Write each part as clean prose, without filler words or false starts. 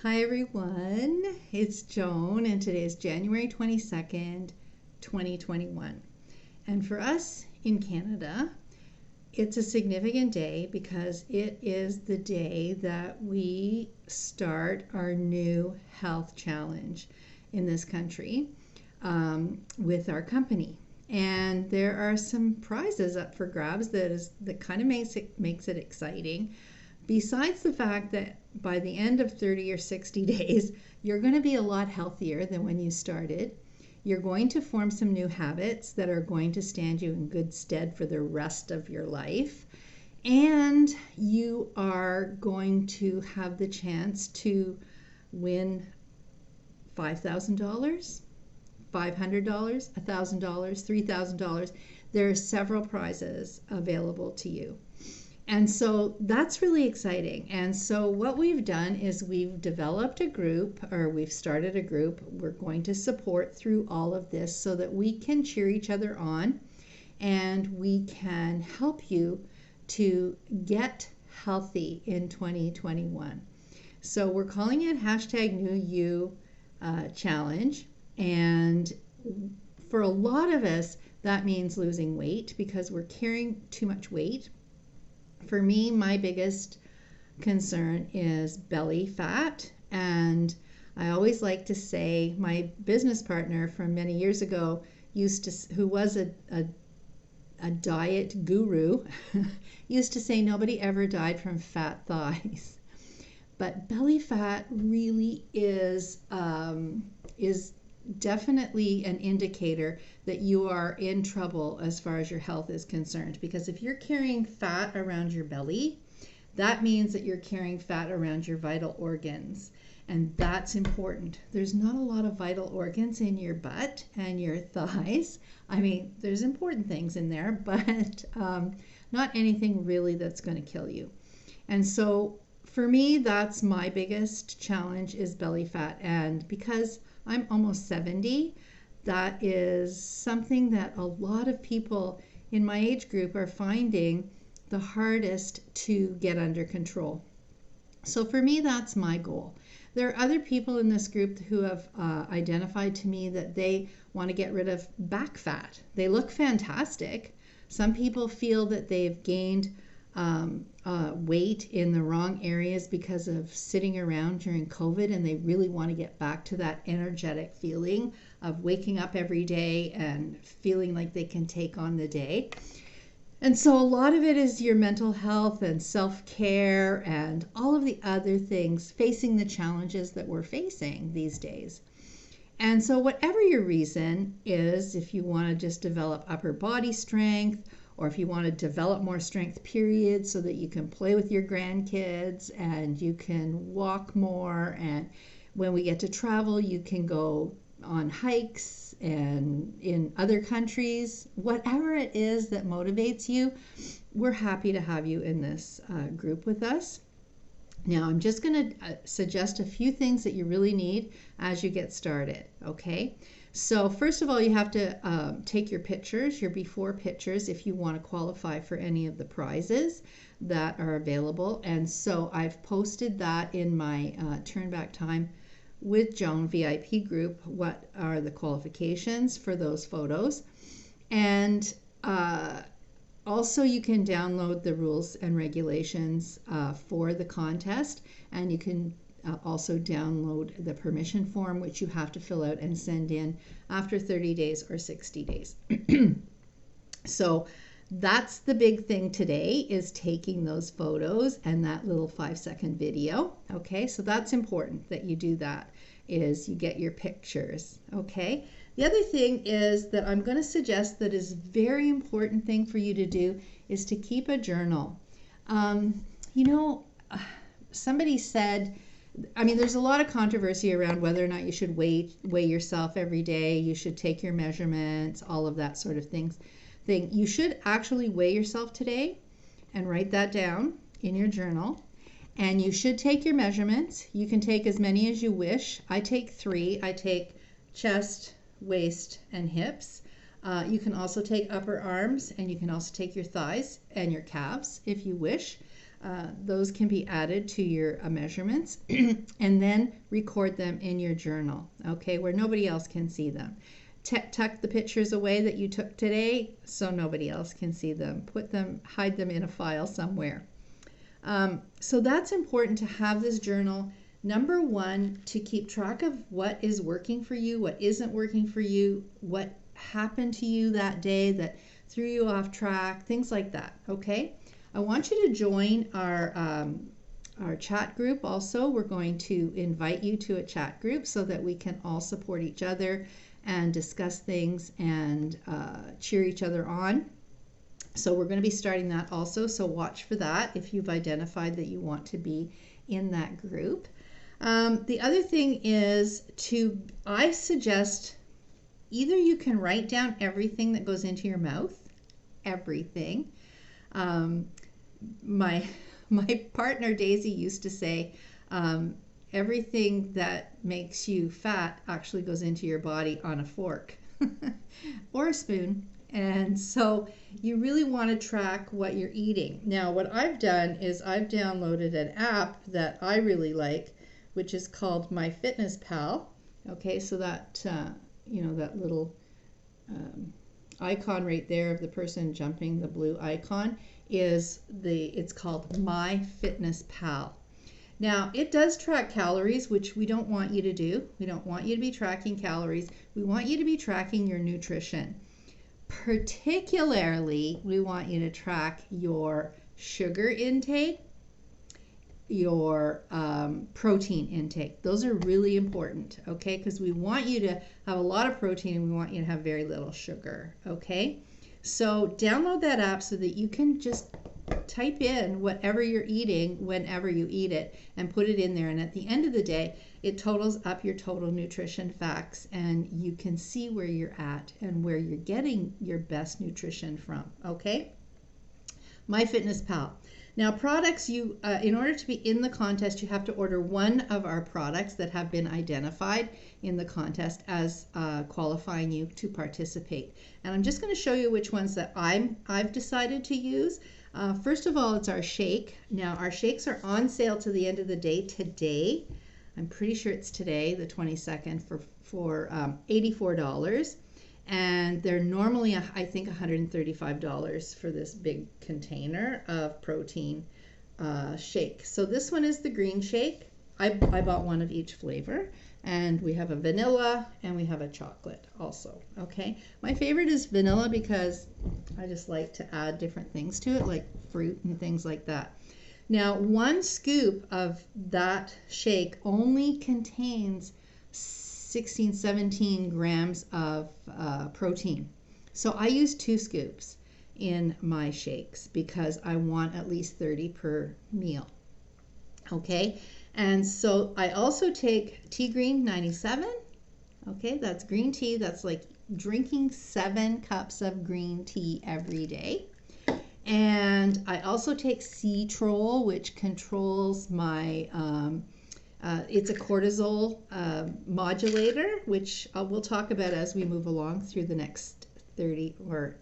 Hi everyone, it's Joan and today is January 22nd, 2021. And for us in Canada, it's a significant day because it is the day that we start our new health challenge in this country with our company. And there are some prizes up for grabs that kind of makes it exciting. Besides the fact that by the end of 30 or 60 days, you're going to be a lot healthier than when you started. You're going to form some new habits that are going to stand you in good stead for the rest of your life. And you are going to have the chance to win $5,000, $500, $1,000, $3,000. There are several prizes available to you. And so that's really exciting. And so what we've done is we've developed a group, or we've started a group. We're going to support through all of this so that we can cheer each other on and we can help you to get healthy in 2021. So we're calling it #NuYou challenge. And for a lot of us, that means losing weight because we're carrying too much weight. For me, my biggest concern is belly fat. And I always like to say, my business partner from many years ago who was a diet guru, used to say nobody ever died from fat thighs. But belly fat really is definitely an indicator that you are in trouble as far as your health is concerned. Because if you're carrying fat around your belly, that means that you're carrying fat around your vital organs. And that's important. There's not a lot of vital organs in your butt and your thighs. I mean, there's important things in there, but not anything really that's going to kill you. And so for me, that's my biggest challenge is belly fat. And because I'm almost 70, that is something that a lot of people in my age group are finding the hardest to get under control. So for me, that's my goal. There are other people in this group who have identified to me that they want to get rid of back fat. They look fantastic. Some people feel that they've gained weight in the wrong areas because of sitting around during COVID, and they really want to get back to that energetic feeling of waking up every day and feeling like they can take on the day. And so a lot of it is your mental health and self-care and all of the other things, facing the challenges that we're facing these days. And so whatever your reason is, if you want to just develop upper body strength, or if you want to develop more strength, period, so that you can play with your grandkids and you can walk more, and when we get to travel, you can go on hikes and in other countries, whatever it is that motivates you, we're happy to have you in this group with us. Now, I'm just going to suggest a few things that you really need as you get started, okay? So first of all, you have to take your pictures, your before pictures, if you want to qualify for any of the prizes that are available. And so I've posted that in my Turn Back Time with Joan VIP group, what are the qualifications for those photos. And also you can download the rules and regulations for the contest, and you can also download the permission form, which you have to fill out and send in after 30 days or 60 days. So that's the big thing today, is taking those photos and that little 5-second video. Okay, so that's important that you do that, is you get your pictures. Okay, the other thing is that I'm going to suggest that is a very important thing for you to do is to keep a journal. Somebody said, I mean, there's a lot of controversy around whether or not you should weigh yourself every day, you should take your measurements, all of that sort of thing. You should actually weigh yourself today and write that down in your journal. And you should take your measurements. You can take as many as you wish. I take 3. I take chest, waist, and hips. You can also take upper arms, and you can also take your thighs and your calves if you wish. those can be added to your measurements and then record them in your journal, okay, where nobody else can see them. Tuck the pictures away that you took today so nobody else can see them. Hide them in a file somewhere. So that's important to have this journal. Number one, to keep track of what is working for you, what isn't working for you, what happened to you that day that threw you off track, things like that, okay? I want you to join our chat group also. We're going to invite you to a chat group so that we can all support each other and discuss things and cheer each other on. So we're going to be starting that also, so watch for that if you've identified that you want to be in that group. The other thing is I suggest either you can write down everything that goes into your mouth, everything. My partner Daisy used to say, everything that makes you fat actually goes into your body on a fork or a spoon. And so you really want to track what you're eating. Now, what I've done is I've downloaded an app that I really like, which is called MyFitnessPal. Okay, so that, that little icon right there of the person jumping, the blue icon, it's called MyFitnessPal. Now, it does track calories, which we don't want you to do. We don't want you to be tracking calories. We want you to be tracking your nutrition. Particularly, we want you to track your sugar intake, your protein intake. Those are really important, okay? Because we want you to have a lot of protein and we want you to have very little sugar, okay? So download that app so that you can just type in whatever you're eating whenever you eat it and put it in there. And at the end of the day, it totals up your total nutrition facts and you can see where you're at and where you're getting your best nutrition from, okay? MyFitnessPal. Now, products, in order to be in the contest, you have to order one of our products that have been identified in the contest as qualifying you to participate. And I'm just going to show you which ones that I've decided to use. First of all, it's our shake. Now, our shakes are on sale to the end of the day today. I'm pretty sure it's today, the 22nd, for $84. And they're normally, I think, $135 for this big container of protein shake. So this one is the green shake. I bought one of each flavor. And we have a vanilla and we have a chocolate also, okay? My favorite is vanilla because I just like to add different things to it, like fruit and things like that. Now, one scoop of that shake only contains 16, 17 grams of protein. So I use 2 scoops in my shakes because I want at least 30 per meal, okay? And so I also take tea green 97. Okay, that's green tea. That's like drinking 7 cups of green tea every day. And I also take Cetrol, which controls my, it's a cortisol modulator, which we'll talk about as we move along through the next 30 or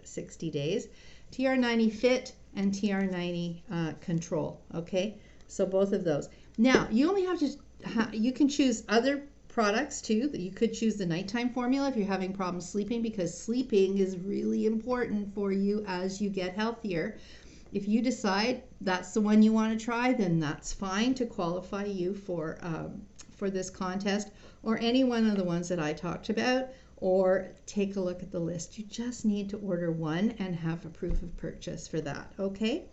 60 days. TR90 Fit and TR90 Control, okay? So both of those. Now, you only have to, you can choose other products too. You could choose the nighttime formula if you're having problems sleeping, because sleeping is really important for you as you get healthier. If you decide that's the one you want to try, then that's fine to qualify you for this contest, or any one of the ones that I talked about, or take a look at the list. You just need to order one and have a proof of purchase for that, okay?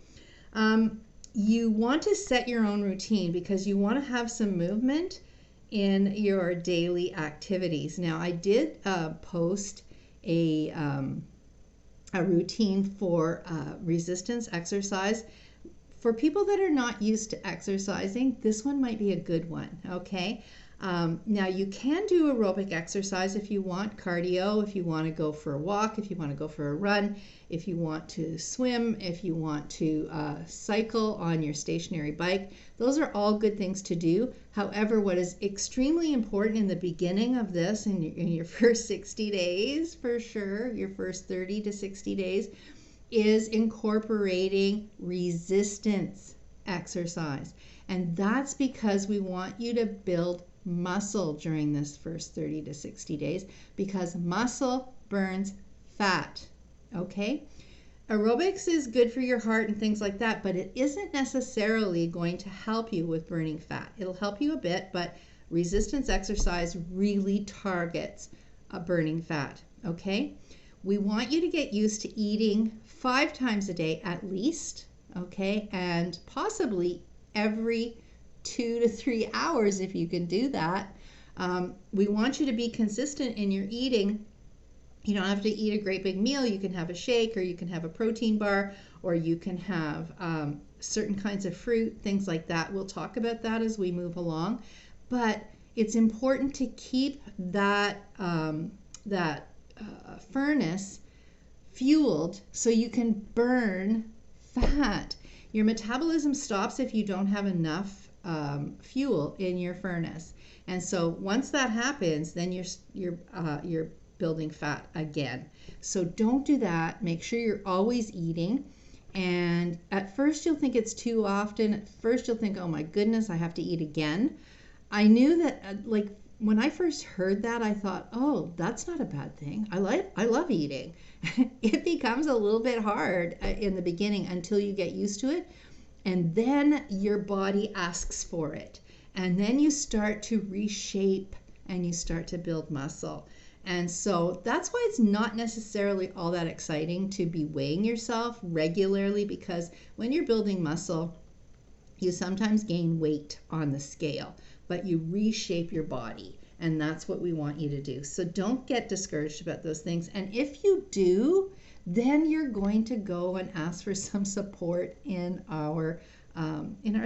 You want to set your own routine because you want to have some movement in your daily activities. Now, I did post a routine for resistance exercise. For people that are not used to exercising, this one might be a good one, okay? Now, you can do aerobic exercise if you want, cardio, if you want to go for a walk, if you want to go for a run, if you want to swim, if you want to cycle on your stationary bike. Those are all good things to do. However, what is extremely important in the beginning of this, in your first 60 days, for sure, your first 30 to 60 days, is incorporating resistance exercise. And that's because we want you to build muscle during this first 30 to 60 days, because muscle burns fat. Okay? Aerobics is good for your heart and things like that, but it isn't necessarily going to help you with burning fat. It'll help you a bit, but resistance exercise really targets burning fat. Okay? We want you to get used to eating 5 times a day at least, okay? And possibly every 2 to 3 hours if you can do that. We want you to be consistent in your eating. You don't have to eat a great big meal. You can have a shake, or you can have a protein bar, or you can have certain kinds of fruit, things like that. We'll talk about that as we move along. But it's important to keep that furnace fueled so you can burn fat. Your metabolism stops if you don't have enough fuel in your furnace. And so once that happens, then you're building fat again. So don't do that. Make sure you're always eating. And at first you'll think it's too often. At first you'll think, oh my goodness, I have to eat again. I knew that when I first heard that, I thought, oh, that's not a bad thing. I love eating. It becomes a little bit hard in the beginning until you get used to it. And then your body asks for it. And then you start to reshape and you start to build muscle. And so that's why it's not necessarily all that exciting to be weighing yourself regularly, because when you're building muscle, you sometimes gain weight on the scale, but you reshape your body. And that's what we want you to do. So don't get discouraged about those things. And if you do, then you're going to go and ask for some support in our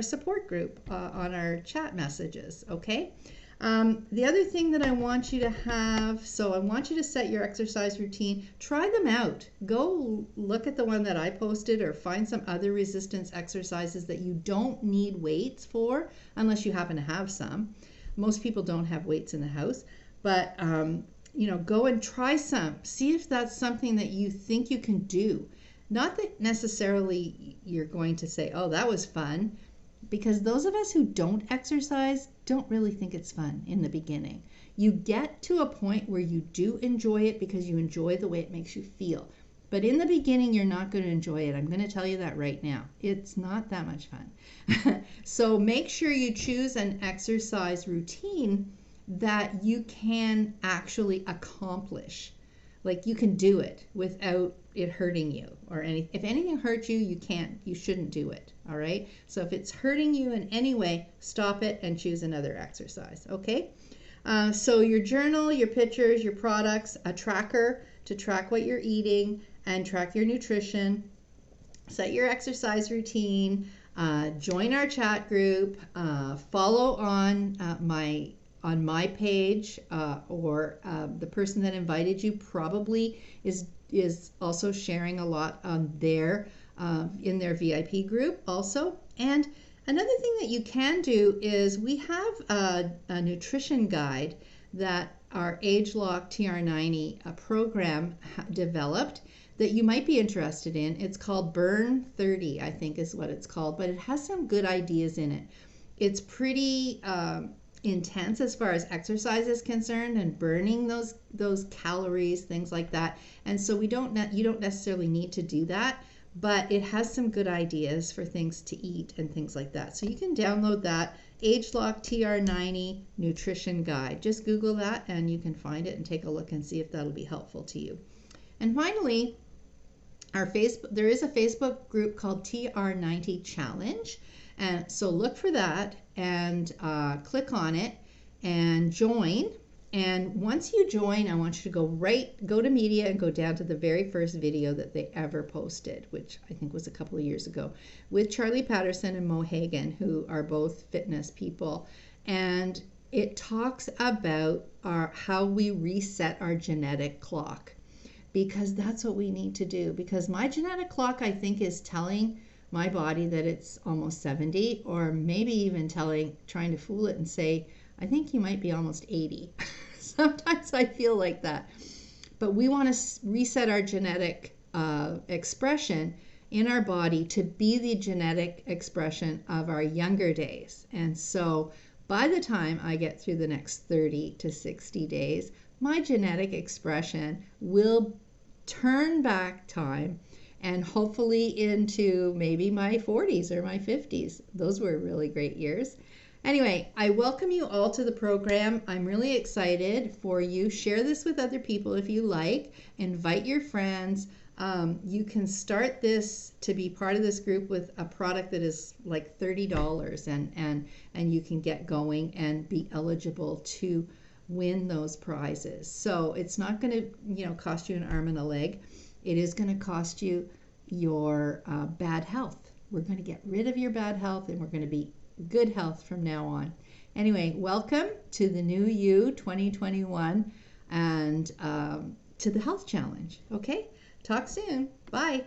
support group on our chat messages. Okay. The other thing that I want you to have, so I want you to set your exercise routine. Try them out. Go look at the one that I posted, or find some other resistance exercises that you don't need weights for, unless you happen to have some. Most people don't have weights in the house, but go and try some. See if that's something that you think you can do. Not that necessarily you're going to say, oh, that was fun, because those of us who don't exercise don't really think it's fun in the beginning. You get to a point where you do enjoy it because you enjoy the way it makes you feel. But in the beginning, you're not going to enjoy it. I'm going to tell you that right now. It's not that much fun. So make sure you choose an exercise routine that you can actually accomplish. Like, you can do it without it hurting you or anything. If anything hurts you, you shouldn't do it. All right. So if it's hurting you in any way, stop it and choose another exercise. Okay. So your journal, your pictures, your products, a tracker to track what you're eating and track your nutrition, set your exercise routine, join our chat group, follow on my page, or the person that invited you probably is also sharing a lot on their in their VIP group also. And another thing that you can do is we have a nutrition guide that our AgeLock TR90 program developed that you might be interested in. It's called Burn 30, I think is what it's called, but it has some good ideas in it. It's pretty intense as far as exercise is concerned and burning those calories, things like that. And so you don't necessarily need to do that, but it has some good ideas for things to eat and things like that. So you can download that AgeLock TR90 Nutrition Guide. Just Google that and you can find it and take a look and see if that'll be helpful to you. And finally, there is a Facebook group called TR90 Challenge. And so look for that and click on it and join. And once you join, I want you to go to media and go down to the very first video that they ever posted, which I think was a couple of years ago, with Charlie Patterson and Mo Hagan, who are both fitness people. And it talks about how we reset our genetic clock, because that's what we need to do. Because my genetic clock, I think, is telling my body that it's almost 70, or maybe even trying to fool it and say, I think you might be almost 80. Sometimes I feel like that. But we want to reset our genetic expression in our body to be the genetic expression of our younger days. And so by the time I get through the next 30 to 60 days, my genetic expression will turn back time and hopefully into maybe my 40s or my 50s. Those were really great years. Anyway, I welcome you all to the program. I'm really excited for you. Share this with other people if you like. Invite your friends. You can start this to be part of this group with a product that is like $30, and you can get going and be eligible to win those prizes. So it's not going to cost you an arm and a leg. It is going to cost you your bad health. We're going to get rid of your bad health, and we're going to be good health from now on. Anyway, welcome to the NuYou 2021 and to the health challenge. Okay, talk soon. Bye.